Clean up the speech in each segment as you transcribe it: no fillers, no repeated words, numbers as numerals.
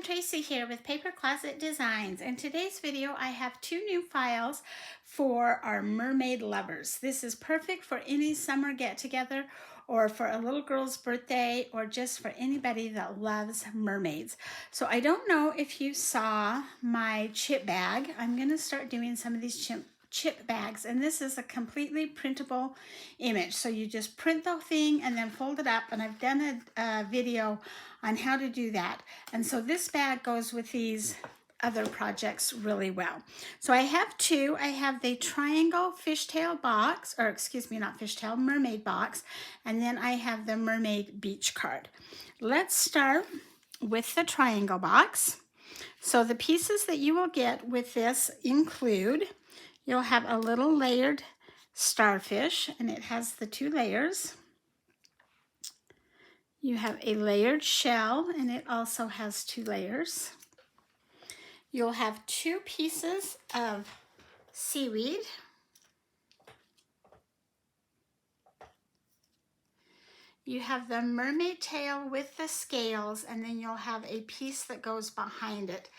Tracy here with Paper Closet Designs. In today's video, I have two new files for our mermaid lovers. This is perfect for any summer get-together or for a little girl's birthday or just for anybody that loves mermaids. So I don't know if you saw my chip bag. I'm going to start doing some of these chip bags, and this is a completely printable image. So you just print the thing and then fold it up, and I've done a video on how to do that. And so this bag goes with these other projects really well. So I have two. I have the triangle fishtail box, or excuse me, not fishtail, mermaid box, and then I have the mermaid beach card. Let's start with the triangle box. So the pieces that you will get with this include, you'll have a little layered starfish, and it has the two layers. You have a layered shell, and it also has two layers. You'll have two pieces of seaweed. You have the mermaid tail with the scales, and then you'll have a piece that goes behind it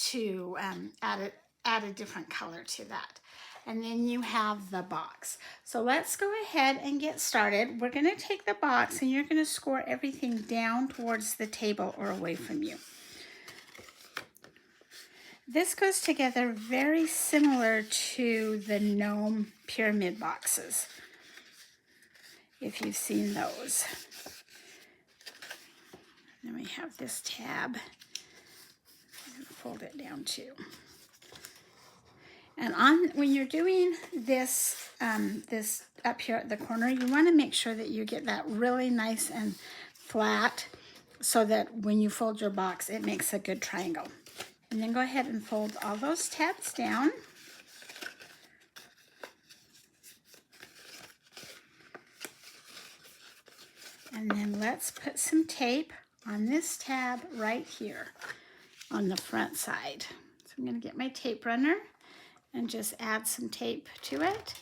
to add a different color to that. And then you have the box. So let's go ahead and get started. We're going to take the box and you're going to score everything down towards the table or away from you. This goes together very similar to the gnome pyramid boxes, if you've seen those. Then we have this tab. Fold it down too. And when you're doing this, this up here at the corner, you want to make sure that you get that really nice and flat so that when you fold your box, it makes a good triangle. And then go ahead and fold all those tabs down. And then let's put some tape on this tab right here on the front side. So I'm going to get my tape runner and just add some tape to it.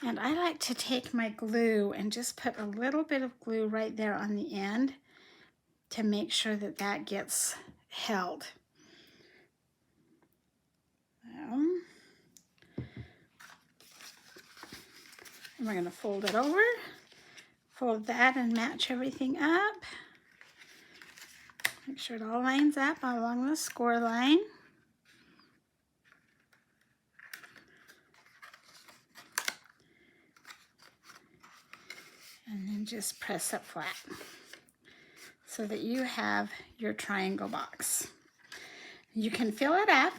And I like to take my glue and just put a little bit of glue right there on the end to make sure that that gets held. And we're going to fold it over, fold that and match everything up. Make sure it all lines up along the score line. And then just press it flat so that you have your triangle box. You can fill it up,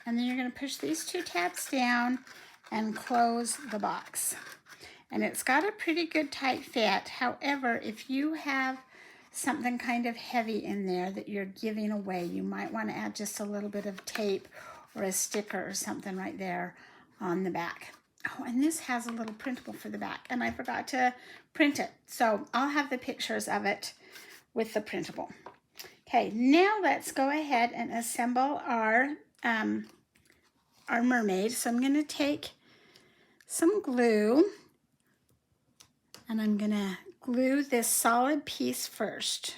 and then you're going to push these two tabs down and close the box. And it's got a pretty good tight fit. However, if you have something kind of heavy in there that you're giving away, you might want to add just a little bit of tape or a sticker or something right there on the back. Oh, and this has a little printable for the back, and I forgot to print it. So I'll have the pictures of it with the printable. Okay, now let's go ahead and assemble our mermaid. So I'm going to take some glue, and I'm going to glue this solid piece first.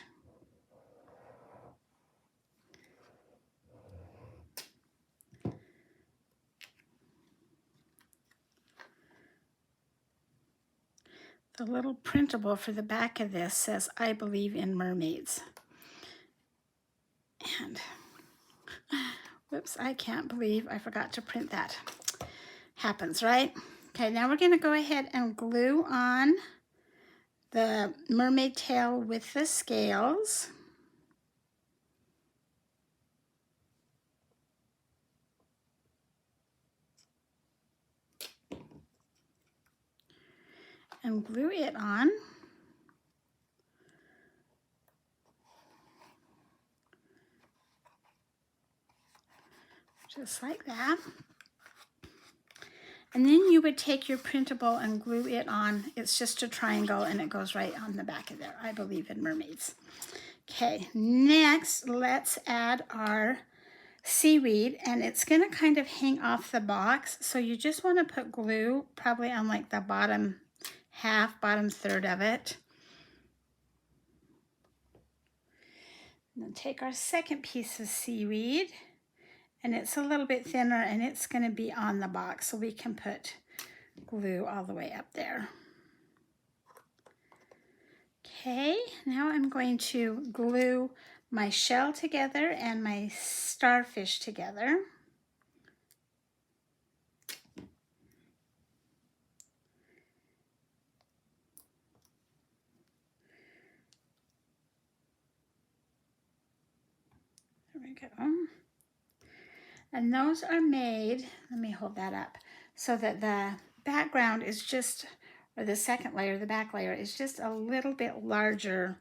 The little printable for the back of this says, "I believe in mermaids." And, whoops, I can't believe I forgot to print that. Happens, right? Okay, now we're going to go ahead and glue on the mermaid tail with the scales. And glue it on. Just like that. And then you would take your printable and glue it on. It's just a triangle, and it goes right on the back of there. I believe in mermaids. Okay, next let's add our seaweed, and it's going to kind of hang off the box. So you just want to put glue probably on like the bottom half, bottom third of it. And take our second piece of seaweed, and it's a little bit thinner, and it's going to be on the box, so we can put glue all the way up there. Okay, now I'm going to glue my shell together and my starfish together. There we go. And those are made, let me hold that up, so that the background is just, or the second layer, the back layer, is just a little bit larger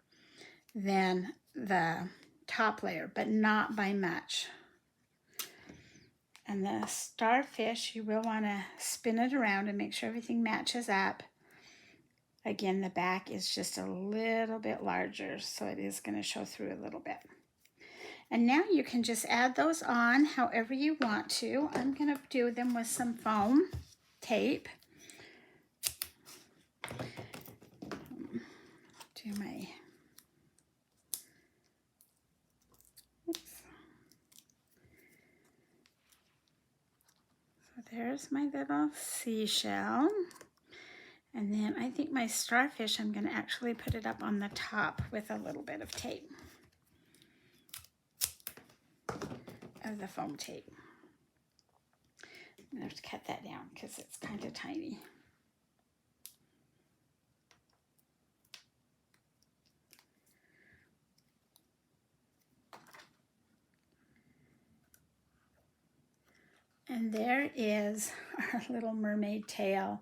than the top layer, but not by much. And the starfish, you will want to spin it around and make sure everything matches up. Again, the back is just a little bit larger, so it is going to show through a little bit. And now you can just add those on however you want to. I'm going to do them with some foam tape. Do my, oops. So there's my little seashell. And then I think my starfish, I'm going to actually put it up on the top with a little bit of tape. Of the foam tape. I'm going to have to cut that down because it's kind of tiny. And there is our little mermaid tail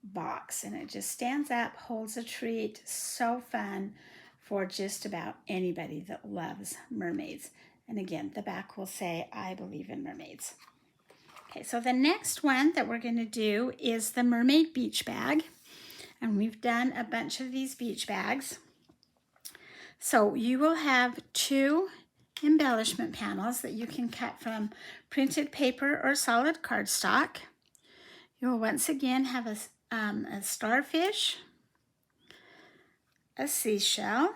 box, and it just stands up, holds a treat. So fun for just about anybody that loves mermaids. And again, the back will say, I believe in mermaids. Okay, so the next one that we're going to do is the mermaid beach bag. And we've done a bunch of these beach bags. So you will have 2 embellishment panels that you can cut from printed paper or solid cardstock. You'll once again have a starfish, a seashell,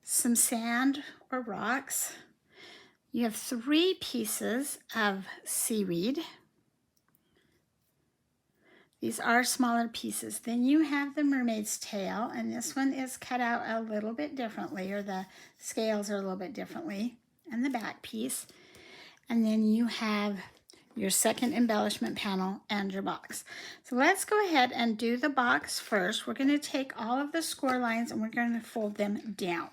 some sand or rocks. You have 3 pieces of seaweed. These are smaller pieces. Then you have the mermaid's tail, and this one is cut out a little bit differently, or the scales are a little bit differently, and the back piece. And then you have your second embellishment panel and your box. So let's go ahead and do the box first. We're going to take all of the score lines and we're going to fold them down.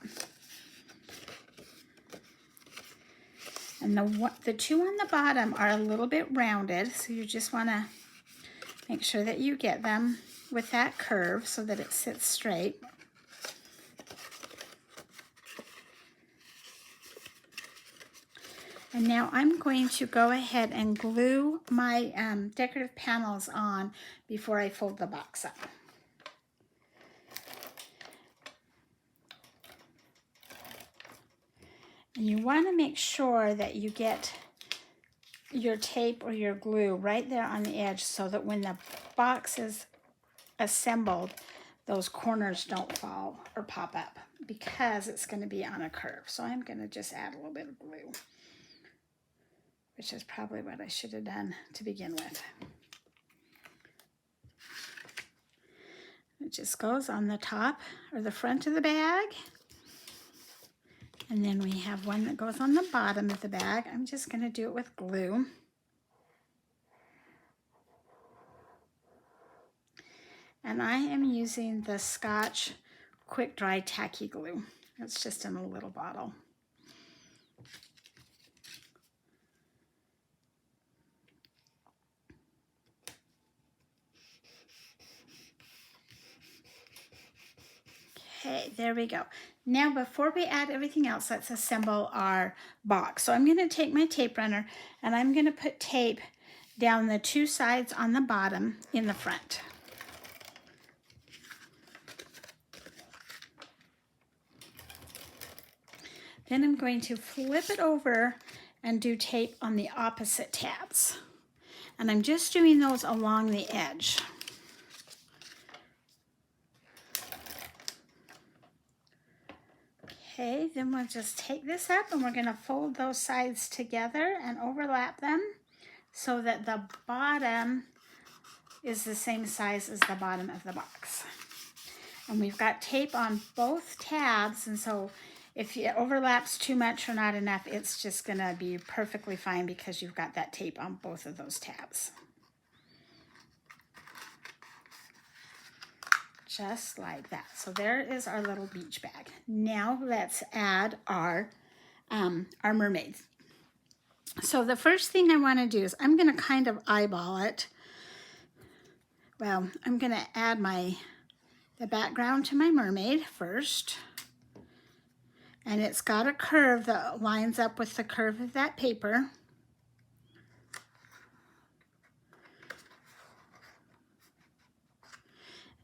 And the 2 on the bottom are a little bit rounded, so you just want to make sure that you get them with that curve so that it sits straight. And now I'm going to go ahead and glue my decorative panels on before I fold the box up. And you want to make sure that you get your tape or your glue right there on the edge so that when the box is assembled, those corners don't fall or pop up because it's going to be on a curve. So I'm going to just add a little bit of glue, which is probably what I should have done to begin with. It just goes on the top or the front of the bag. And then we have one that goes on the bottom of the bag. I'm just going to do it with glue. And I am using the Scotch Quick Dry Tacky Glue. It's just in a little bottle. Okay, there we go. Now before we add everything else, let's assemble our box. So I'm going to take my tape runner and I'm going to put tape down the 2 sides on the bottom in the front. Then I'm going to flip it over and do tape on the opposite tabs. And I'm just doing those along the edge. Okay, then we'll just take this up and we're going to fold those sides together and overlap them so that the bottom is the same size as the bottom of the box. And we've got tape on both tabs, and so if it overlaps too much or not enough, it's just going to be perfectly fine because you've got that tape on both of those tabs. Just like that. So there is our little beach bag. Now let's add our mermaids. So the first thing I want to do is I'm going to kind of eyeball it. Well, I'm going to add the background to my mermaid first. And it's got a curve that lines up with the curve of that paper.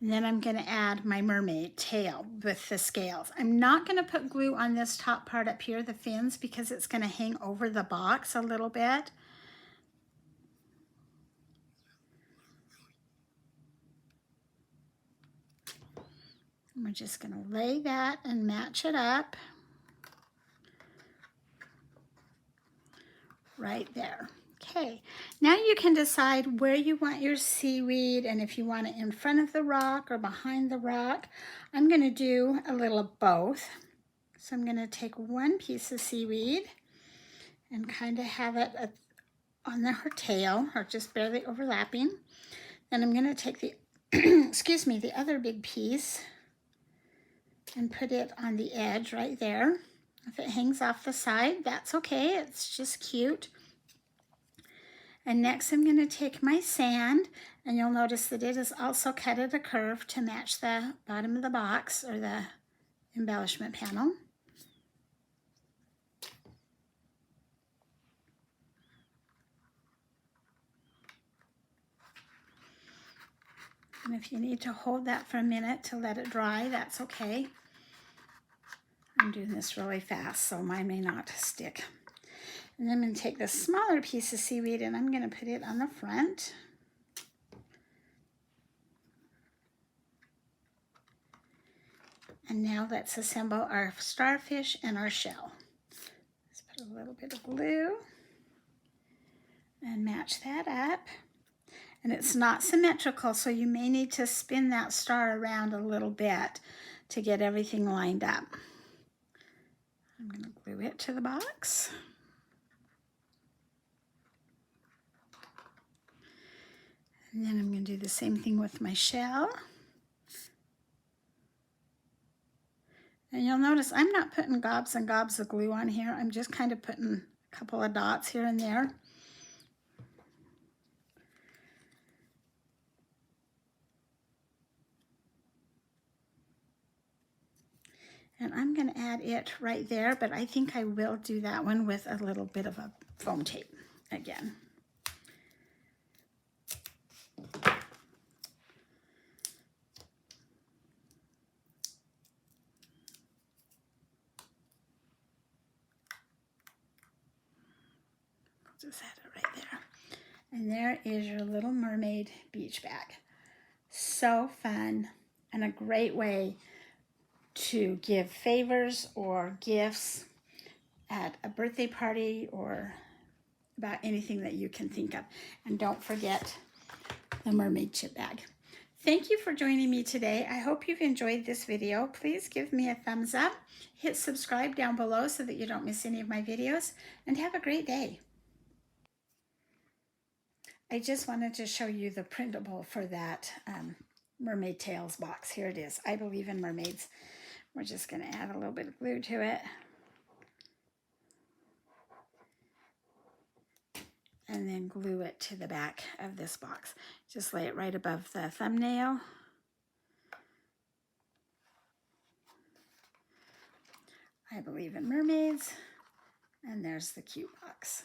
And then I'm going to add my mermaid tail with the scales. I'm not going to put glue on this top part up here, the fins, because it's going to hang over the box a little bit. And we're just going to lay that and match it up right there. Okay, now you can decide where you want your seaweed and if you want it in front of the rock or behind the rock. I'm going to do a little of both. So I'm going to take one piece of seaweed and kind of have it on her tail, or just barely overlapping. Then I'm going to take the, excuse me, the other big piece and put it on the edge right there. If it hangs off the side, that's okay. It's just cute. And next I'm going to take my sand, and you'll notice that it is also cut at a curve to match the bottom of the box or the embellishment panel. And if you need to hold that for a minute to let it dry, that's okay. I'm doing this really fast, so mine may not stick. And then I'm going to take this smaller piece of seaweed and I'm going to put it on the front. And now let's assemble our starfish and our shell. Let's put a little bit of glue and match that up. And it's not symmetrical, so you may need to spin that star around a little bit to get everything lined up. I'm going to glue it to the box. And then I'm going to do the same thing with my shell. And you'll notice I'm not putting gobs and gobs of glue on here. I'm just kind of putting a couple of dots here and there. And I'm going to add it right there, but I think I will do that one with a little bit of a foam tape again. Just add it right there. And there is your little mermaid beach bag. So fun and a great way to give favors or gifts at a birthday party or about anything that you can think of. And don't forget the mermaid chip bag. Thank you for joining me today. I hope you've enjoyed this video. Please give me a thumbs up. Hit subscribe down below so that you don't miss any of my videos. And have a great day. I just wanted to show you the printable for that Mermaid Tails box. Here it is. I believe in mermaids. We're just going to add a little bit of glue to it. And then glue it to the back of this box. Just lay it right above the thumbnail. I believe in mermaids. And there's the cute box.